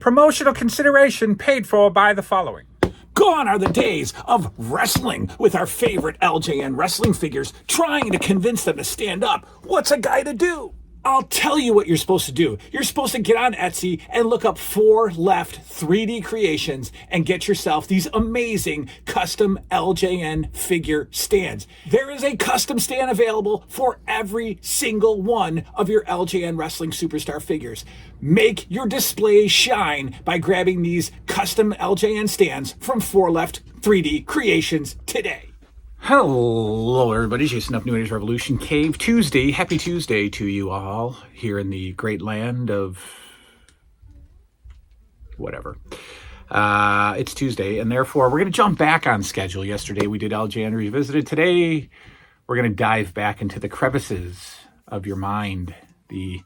Promotional consideration paid for by the following. Gone are the days of wrestling with our favorite LJN wrestling figures, trying to convince them to stand up. What's a guy to do? I'll tell you what you're supposed to do. You're supposed to get on Etsy and look up 4 Left 3D Creations and get yourself these amazing custom LJN figure stands. There is a custom stand available for every single one of your LJN wrestling superstar figures. Make your display shine by grabbing these custom LJN stands from 4 Left 3D Creations today. Hello, everybody. Jason of New Age Revolution Cave Tuesday. Happy Tuesday to you all here in the great land of whatever. It's Tuesday, and therefore we're going to jump back on schedule. Yesterday we did LJN Revisited. Today we're going to dive back into the crevices of your mind, the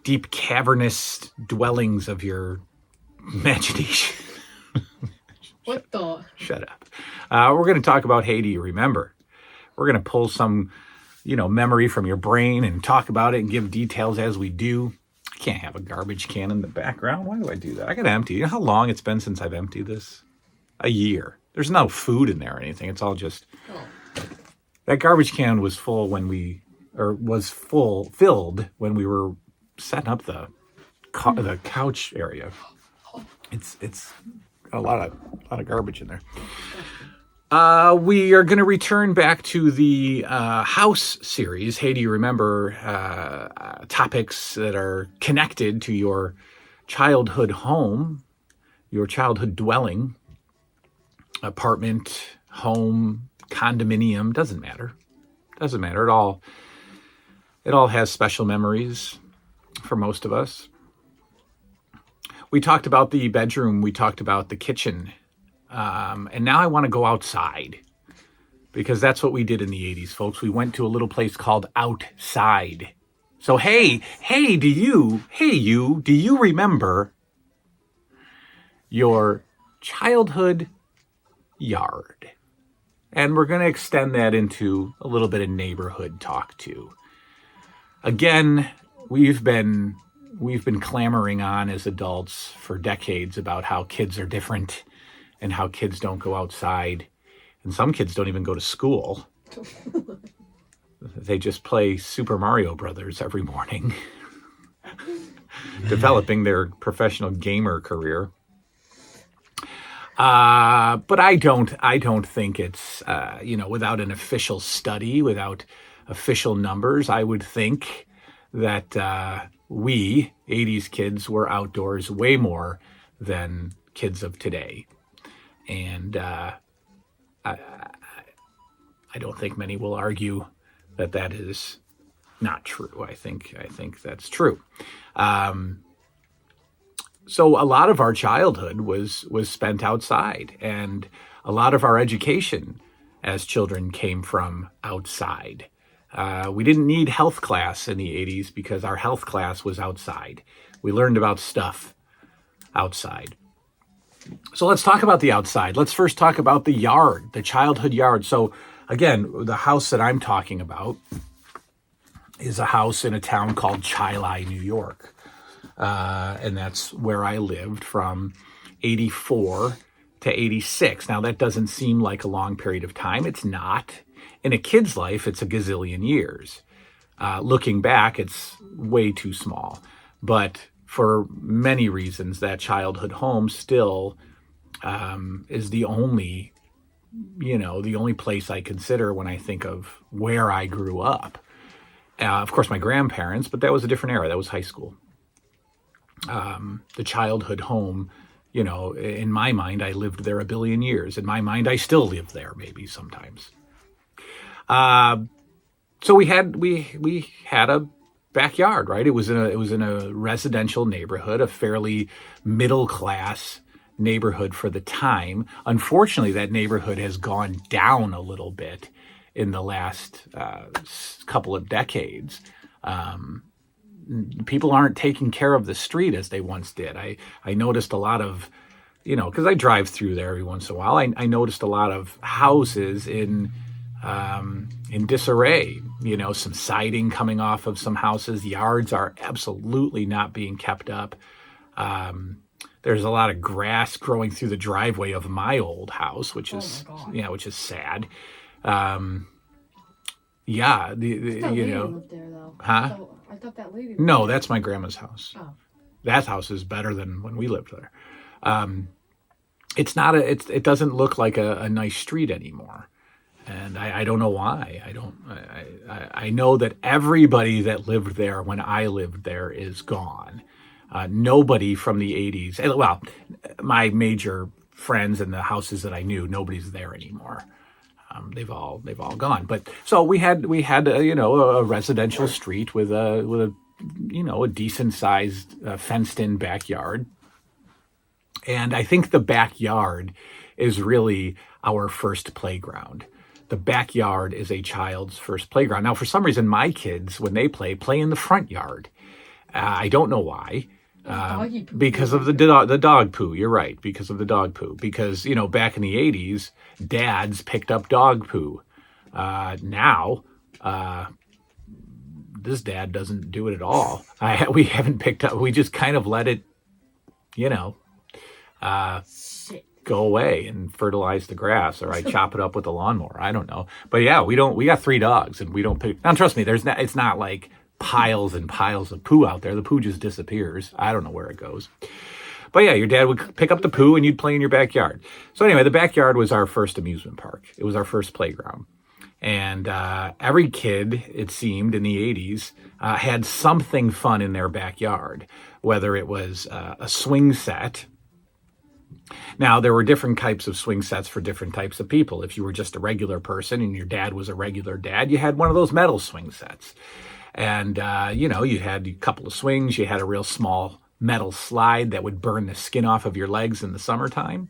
deep cavernous dwellings of your imagination. What the? Shut up. We're going to talk about Hey, do you remember? We're going to pull some, memory from your brain and talk about it and give details as we do. I can't have a garbage can in the background. Why do I do that? I got to empty. You know how long it's been since I've emptied this? A year. There's no food in there or anything. It's all just... Oh. That garbage can was filled when we were setting up the couch area. It's a lot of garbage in there. We are going to return back to the house series. Hey, do you remember topics that are connected to your childhood home, your childhood dwelling, apartment, home, condominium? Doesn't matter. It all has special memories for most of us. We talked about the bedroom. We talked about the kitchen. And now I want to go outside because that's what we did in the 80s, folks. We went to a little place called Outside. So, do you remember your childhood yard? And we're going to extend that into a little bit of neighborhood talk too. Again, we've been clamoring on as adults for decades about how kids are different and how kids don't go outside. And some kids don't even go to school. They just play Super Mario Brothers every morning, developing their professional gamer career. But I don't think it's, without an official study, without official numbers, I would think that we, 80s kids, were outdoors way more than kids of today. And I don't think many will argue that is not true. I think that's true. So a lot of our childhood was spent outside, and a lot of our education as children came from outside. We didn't need health class in the 80s because our health class was outside. We learned about stuff outside. So let's talk about the outside. Let's first talk about the yard, the childhood yard. So again, the house that I'm talking about is a house in a town called Chili, New York. And that's where I lived from 84 to 86. Now, that doesn't seem like a long period of time. It's not. In a kid's life, it's a gazillion years. Looking back, it's way too small. But for many reasons, that childhood home still is the only place I consider when I think of where I grew up. Of course, my grandparents, but that was a different era. That was high school. The childhood home, in my mind, I lived there a billion years. In my mind, I still live there maybe sometimes. So we had a backyard, right? It was in a residential neighborhood, a fairly middle class neighborhood for the time. Unfortunately, that neighborhood has gone down a little bit in the last couple of decades. People aren't taking care of the street as they once did. I noticed a lot of, because I drive through there every once in a while. I noticed a lot of houses in disarray. Some siding coming off of some houses. Yards are absolutely not being kept up. There's a lot of grass growing through the driveway of my old house, which is Oh my God. yeah, which is sad. Um, yeah, That you lady know, lived there though. huh? So I thought that lady. No, lived that's my grandma's house. there. Oh. That house is better than when we lived there. Um, it's not a. It doesn't look like a nice street anymore, and I don't know why. I don't. I know that everybody that lived there when I lived there is gone. Nobody from the '80s. Well, my major friends and the houses that I knew, nobody's there anymore. They've all gone. But so we had a residential street with a a decent sized fenced in backyard. And I think the backyard is really our first playground. The backyard is a child's first playground. Now, for some reason, my kids, when they play in the front yard. I don't know why. Doggy poo. Because of the dog poo. You're right. Because of the dog poo. Because, back in the 80s, dads picked up dog poo. Now, this dad doesn't do it at all. We haven't picked up. We just kind of let it, Shit. go away and fertilize the grass, or I chop it up with a lawnmower. I don't know. But yeah, we got 3 dogs and we don't pick. Now, trust me, it's not like piles and piles of poo out there. The poo just disappears. I don't know where it goes. But yeah, your dad would pick up the poo and you'd play in your backyard. So anyway, the backyard was our first amusement park. It was our first playground. And every kid, it seemed, in the 80s had something fun in their backyard, whether it was a swing set. Now, there were different types of swing sets for different types of people. If you were just a regular person and your dad was a regular dad, you had one of those metal swing sets. And, you had a couple of swings. You had a real small metal slide that would burn the skin off of your legs in the summertime.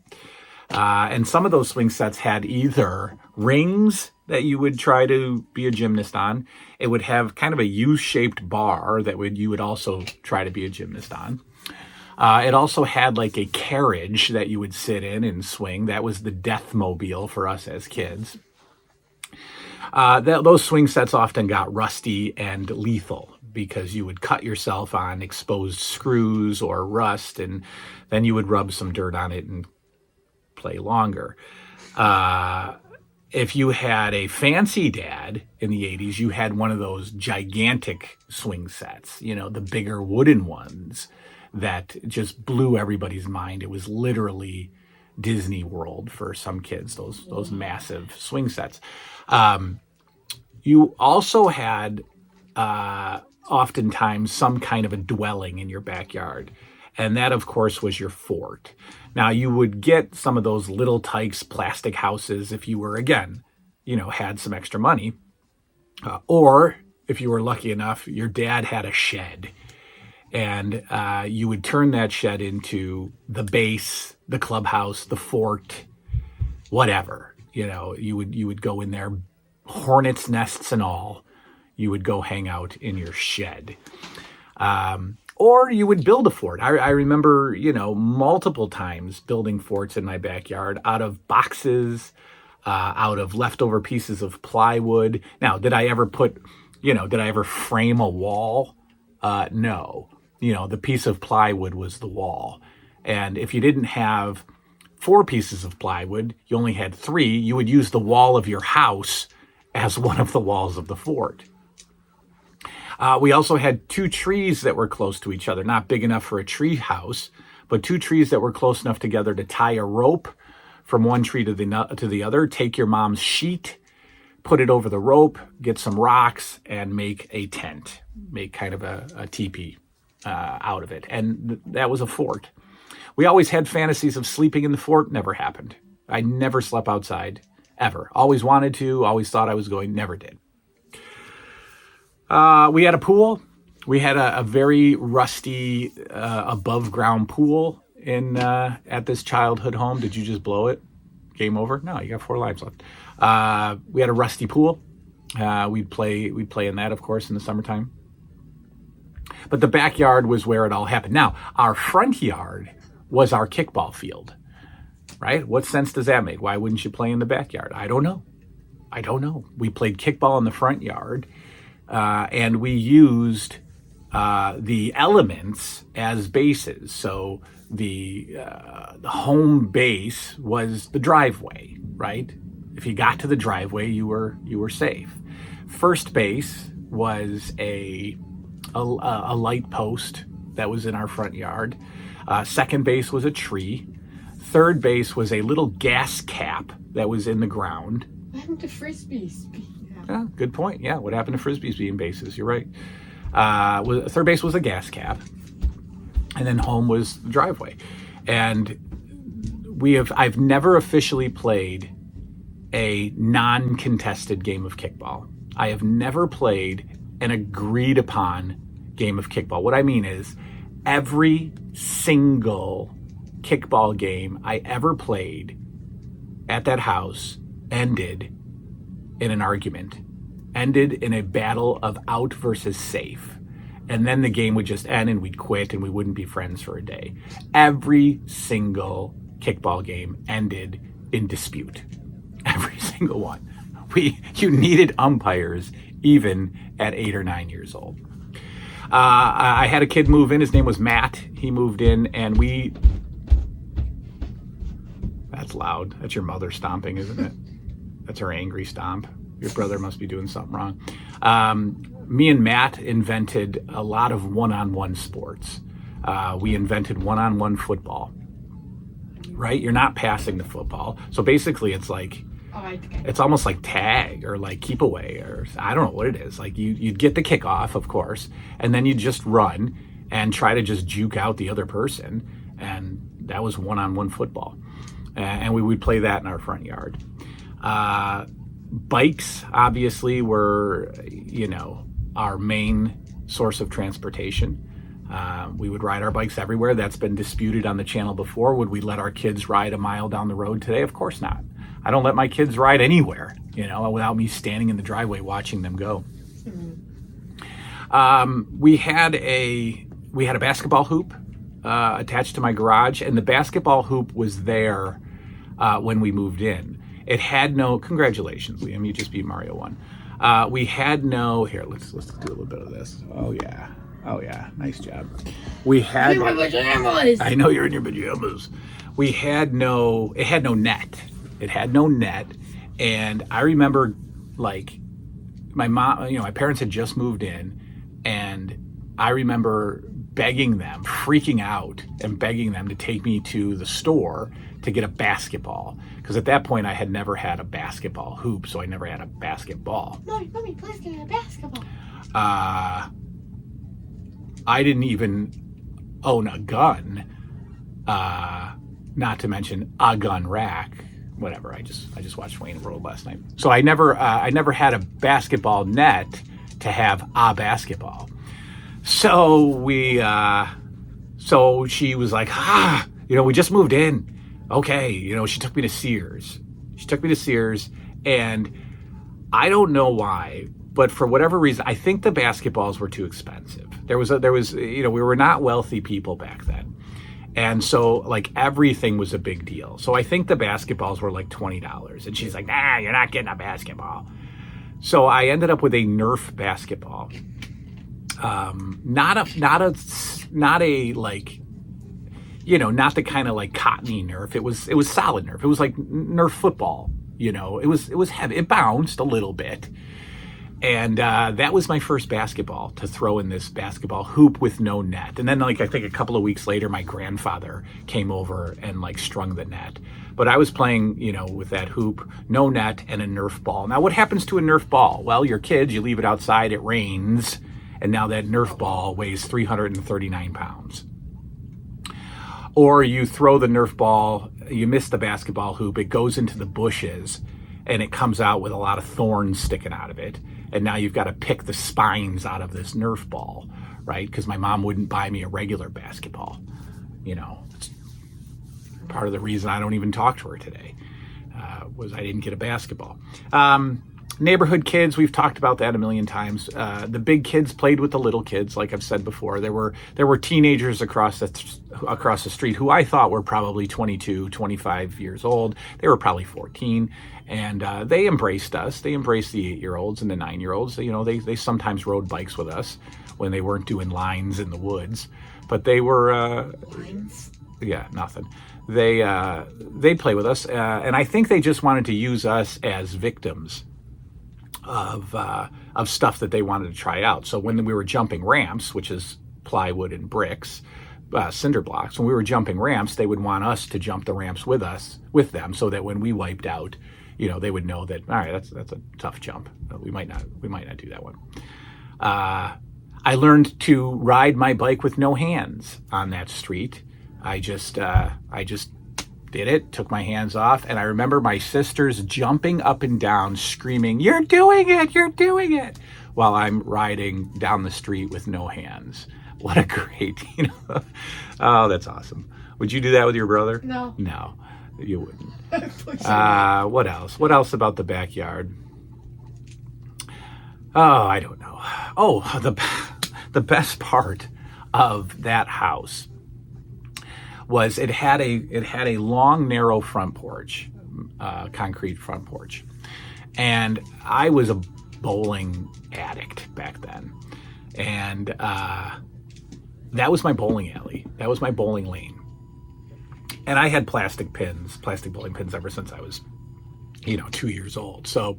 And some of those swing sets had either rings that you would try to be a gymnast on. It would have kind of a U-shaped bar that you would also try to be a gymnast on. It also had like a carriage that you would sit in and swing. That was the death mobile for us as kids. Those swing sets often got rusty and lethal because you would cut yourself on exposed screws or rust, and then you would rub some dirt on it and play longer. If you had a fancy dad in the 80s, you had one of those gigantic swing sets, the bigger wooden ones that just blew everybody's mind. It was literally Disney World for some kids, those massive swing sets. You also had oftentimes some kind of a dwelling in your backyard. And that, of course, was your fort. Now, you would get some of those little tykes plastic houses if you were, again, had some extra money. Or if you were lucky enough, your dad had a shed. And you would turn that shed into the base, the clubhouse, the fort, whatever. You would go in there, hornets' nests and all. You would go hang out in your shed. Or you would build a fort. I remember, multiple times building forts in my backyard out of boxes, out of leftover pieces of plywood. Now, did I ever frame a wall? No. The piece of plywood was the wall. And if you didn't have 4 pieces of plywood, you only had 3, you would use the wall of your house as one of the walls of the fort. We also had 2 trees that were close to each other, not big enough for a tree house, but 2 trees that were close enough together to tie a rope from one tree to the other. Take your mom's sheet, put it over the rope, get some rocks, and make a tent, make kind of a teepee out of it. And that was a fort. We always had fantasies of sleeping in the fort. Never happened. I never slept outside, ever. Always wanted to, always thought I was going, never did. We had a pool. We had a very rusty above ground pool at this childhood home. Did you just blow it? Game over? No, you got 4 lives left. We had a rusty pool. We'd play in that, of course, in the summertime. But the backyard was where it all happened. Now, our front yard was our kickball field, right? What sense does that make? Why wouldn't you play in the backyard? I don't know. We played kickball in the front yard. And we used the elements as bases. So the home base was the driveway, right? If you got to the driveway, you were safe. First base was a light post that was in our front yard. Second base was a tree. Third base was a little gas cap that was in the ground. What happened to frisbees? Yeah, good point. Yeah, what happened to frisbees being bases? You're right. Third base was a gas cap, and then home was the driveway. And I've never officially played a non-contested game of kickball. I have never played an agreed upon game of kickball. What I mean is every single kickball game I ever played at that house ended in an argument, ended in a battle of out versus safe. And then the game would just end and we'd quit and we wouldn't be friends for a day. Every single kickball game ended in dispute. Every single one. You needed umpires even at 8 or 9 years old. I had a kid move in. His name was Matt. He moved in and that's loud. That's your mother stomping, isn't it? That's her angry stomp. Your brother must be doing something wrong. Me and Matt invented a lot of one-on-one sports. We invented one-on-one football, right? You're not passing the football. So basically it's like, it's almost like tag or like keep away, or I don't know what it is. Like you'd get the kickoff, of course, and then you'd just run and try to just juke out the other person. And that was one-on-one football. And we would play that in our front yard. Bikes obviously were, our main source of transportation. We would ride our bikes everywhere. That's been disputed on the channel before. Would we let our kids ride a mile down the road today? Of course not. I don't let my kids ride anywhere, without me standing in the driveway watching them go. We had a basketball hoop attached to my garage, and the basketball hoop was there when we moved in. It had no, congratulations, Liam, you just beat Mario 1. We had no, here, let's do a little bit of this. Oh yeah, nice job. We had, I'm in my pajamas. I know you're in your pajamas. It had no net. It had no net. And I remember like my mom, my parents had just moved in, and I remember begging them, freaking out and begging them to take me to the store to get a basketball. Because at that point I had never had a basketball hoop, so I never had a basketball. Mommy, please get a basketball. I didn't even own a gun, not to mention a gun rack. Whatever. I just watched Wayne World last night, so I never had a basketball net to have a basketball. So so she was like, we just moved in. Okay, she took me to Sears. And I don't know why, but for whatever reason, I think the basketballs were too expensive. There was, we were not wealthy people back then. And so like everything was a big deal. So I think the basketballs were like $20. And she's like, nah, you're not getting a basketball. So I ended up with a Nerf basketball. Not a like, not the kind of like cottony Nerf. It was solid Nerf. It was like Nerf football. It was heavy. It bounced a little bit. And that was my first basketball, to throw in this basketball hoop with no net. And then like, I think a couple of weeks later, my grandfather came over and like strung the net. But I was playing, with that hoop, no net, and a Nerf ball. Now what happens to a Nerf ball? Well, your kids, you leave it outside, it rains. And now that Nerf ball weighs 339 pounds. Or you throw the Nerf ball, you miss the basketball hoop, it goes into the bushes, and it comes out with a lot of thorns sticking out of it. And now you've got to pick the spines out of this Nerf ball, right? Because my mom wouldn't buy me a regular basketball. It's part of the reason I don't even talk to her today, was I didn't get a basketball. Neighborhood kids, we've talked about that a million times. The big kids played with the little kids, like I've said before. There were teenagers across the street who I thought were probably 22, 25 years old. They were probably 14, and they embraced us. They embraced the 8-year-olds and the 9-year-olds. They sometimes rode bikes with us when they weren't doing lines in the woods. But they were... Lines? Yeah, nothing. They'd play with us, and I think they just wanted to use us as victims of stuff that they wanted to try out. So when we were jumping ramps, which is plywood and bricks, cinder blocks, when we were jumping ramps, they would want us to jump the ramps with them, so that when we wiped out, they would know that, all right, that's a tough jump. We might not do that one. I learned to ride my bike with no hands on that street. I just did it, took my hands off, and I remember my sisters jumping up and down, screaming, "You're doing it! You're doing it!" while I'm riding down the street with no hands. What a great, Oh, that's awesome. Would you do that with your brother? No. No, you wouldn't. What else? What else about the backyard? Oh, I don't know. Oh, the best part of that house was it had a long, narrow front porch, concrete front porch, and I was a bowling addict back then, and that was my bowling alley. That was my bowling lane, and I had plastic bowling pins ever since I was, 2 years old. So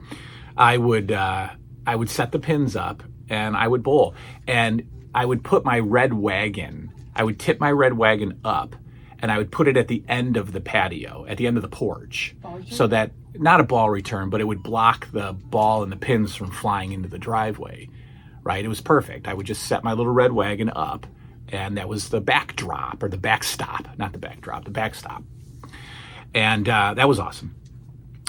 I would set the pins up and I would bowl, and I would put my red wagon. I would tip my red wagon up, and I would put it at the end of the patio, at the end of the porch, so that, not a ball return, but it would block the ball and the pins from flying into the driveway, right? It was perfect. I would just set my little red wagon up, and that was the backdrop, or the backstop, not the backdrop, the backstop. And that was awesome.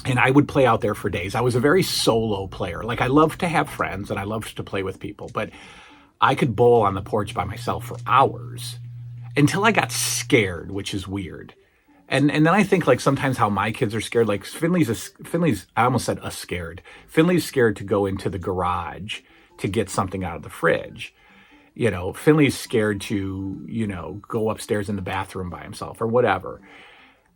And I would play out there for days. I was a very solo player. Like, I loved to have friends, and I loved to play with people, but I could bowl on the porch by myself for hours, until I got scared, which is weird. And then I think, like, sometimes how my kids are scared, like Finley's, I almost said scared. Finley's scared to go into the garage to get something out of the fridge. Finley's scared to, go upstairs in the bathroom by himself or whatever.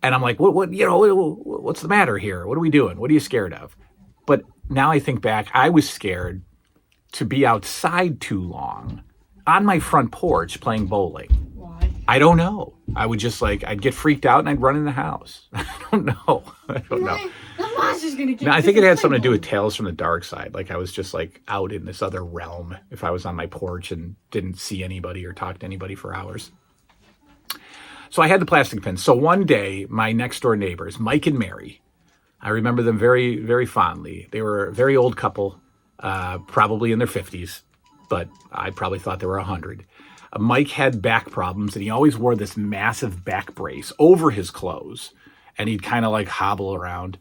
And I'm like, what's the matter here? What are we doing? What are you scared of? But now I think back, I was scared to be outside too long on my front porch playing bowling. Why? I don't know. I would just I'd get freaked out and I'd run in the house. I don't know. The monster's gonna get No, I you think it for had something to do playing. with Tales from the Dark Side. Like, I was just out in this other realm if I was on my porch and didn't see anybody or talk to anybody for hours. So I had the plastic pins. So one day, my next door neighbors, Mike and Mary, I remember them very, very fondly. They were a very old couple, probably in their 50s, but I probably thought they were 100. Mike had back problems, and he always wore this massive back brace over his clothes, and he'd kind of hobble around.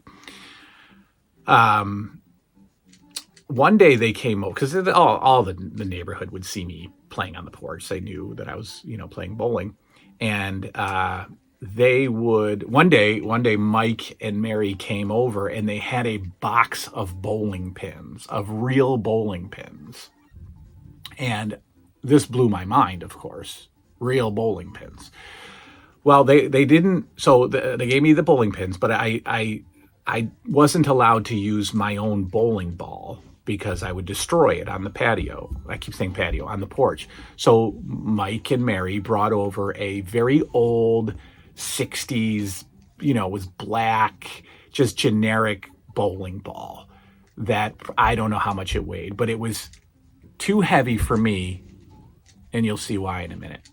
One day they came over, because all the neighborhood would see me playing on the porch. They knew that I was, playing bowling. And they would, one day Mike and Mary came over, and they had a box of bowling pins, of real bowling pins. And this blew my mind, of course, real bowling pins. Well, they didn't, so they gave me the bowling pins, but I wasn't allowed to use my own bowling ball because I would destroy it on the patio. I keep saying patio, on the porch. So Mike and Mary brought over a very old 60s, was black, just generic bowling ball that I don't know how much it weighed, but it was too heavy for me, and you'll see why in a minute.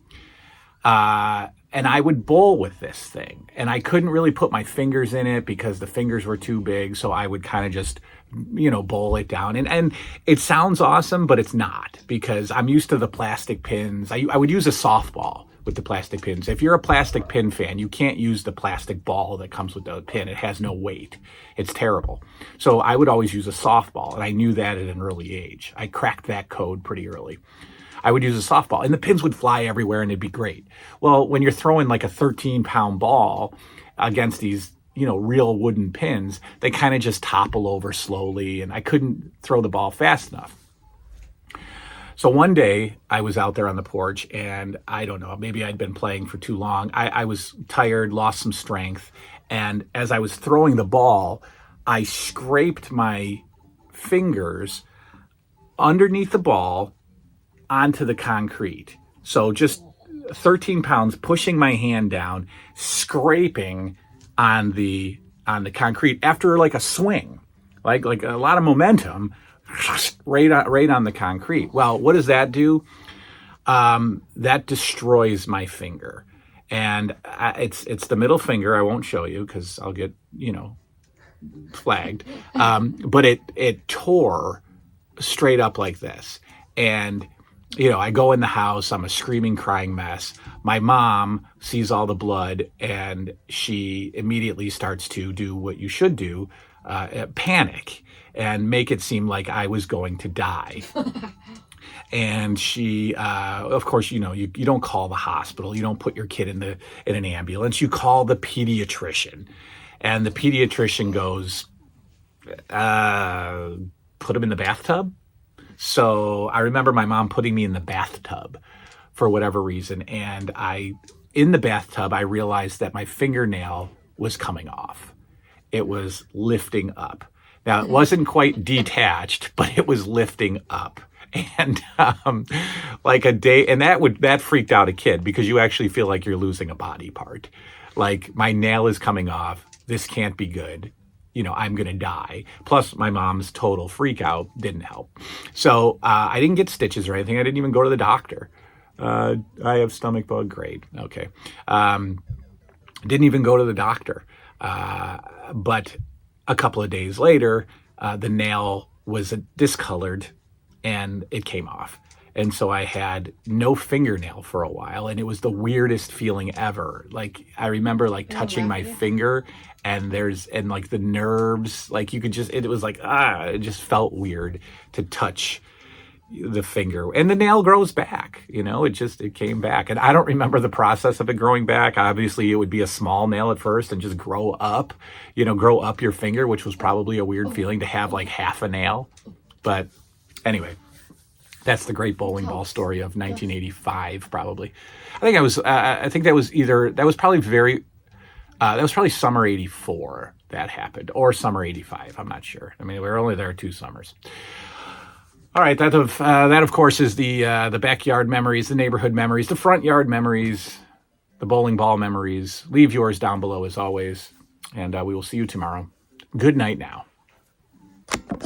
And I would bowl with this thing, and I couldn't really put my fingers in it because the fingers were too big. So I would kind of just, bowl it down. And it sounds awesome, but it's not, because I'm used to the plastic pins. I would use a softball with the plastic pins. If you're a plastic pin fan, you can't use the plastic ball that comes with the pin. It has no weight. It's terrible. So I would always use a softball, and I knew that at an early age. I cracked that code pretty early. I would use a softball, and the pins would fly everywhere, and it'd be great. Well, when you're throwing like a 13-pound ball against these, real wooden pins, they kind of just topple over slowly, and I couldn't throw the ball fast enough. So one day I was out there on the porch, and I don't know, maybe I'd been playing for too long. I was tired, lost some strength, and as I was throwing the ball, I scraped my fingers underneath the ball onto the concrete. So just 13 pounds pushing my hand down, scraping on the concrete after like a swing, like a lot of momentum, right on the concrete. Well, what does that do? That destroys my finger, and it's the middle finger. I won't show you because I'll get flagged. But it tore straight up like this, and I go in the house. I'm a screaming, crying mess. My mom sees all the blood, and she immediately starts to do what you should do, panic, and make it seem like I was going to die. And she, of course, you don't call the hospital. You don't put your kid in an ambulance. You call the pediatrician, and the pediatrician goes, put him in the bathtub. So I remember my mom putting me in the bathtub for whatever reason. And in the bathtub, I realized that my fingernail was coming off. It was lifting up. Now, it wasn't quite detached, but it was lifting up. And like a day, and that freaked out a kid because you actually feel like you're losing a body part. Like, my nail is coming off. This can't be good. I'm going to die. Plus, my mom's total freak out didn't help. So I didn't get stitches or anything. I didn't even go to the doctor. I have stomach bug. Great. Okay. Didn't even go to the doctor. But a couple of days later, the nail was discolored and it came off. And so I had no fingernail for a while, and it was the weirdest feeling ever. Like, I remember touching my finger, and like the nerves, like you could just, it was like, it just felt weird to touch the finger. And the nail grows back, it came back. And I don't remember the process of it growing back. Obviously, it would be a small nail at first and just grow up your finger, which was probably a weird feeling to have like half a nail. But anyway, that's the great bowling ball story of 1985, probably. I think that was probably summer 84 that happened, or summer 85. I'm not sure. I mean, we were only there 2 summers. All right, that of course is the backyard memories, the neighborhood memories, the front yard memories, the bowling ball memories. Leave yours down below as always, and we will see you tomorrow. Good night now.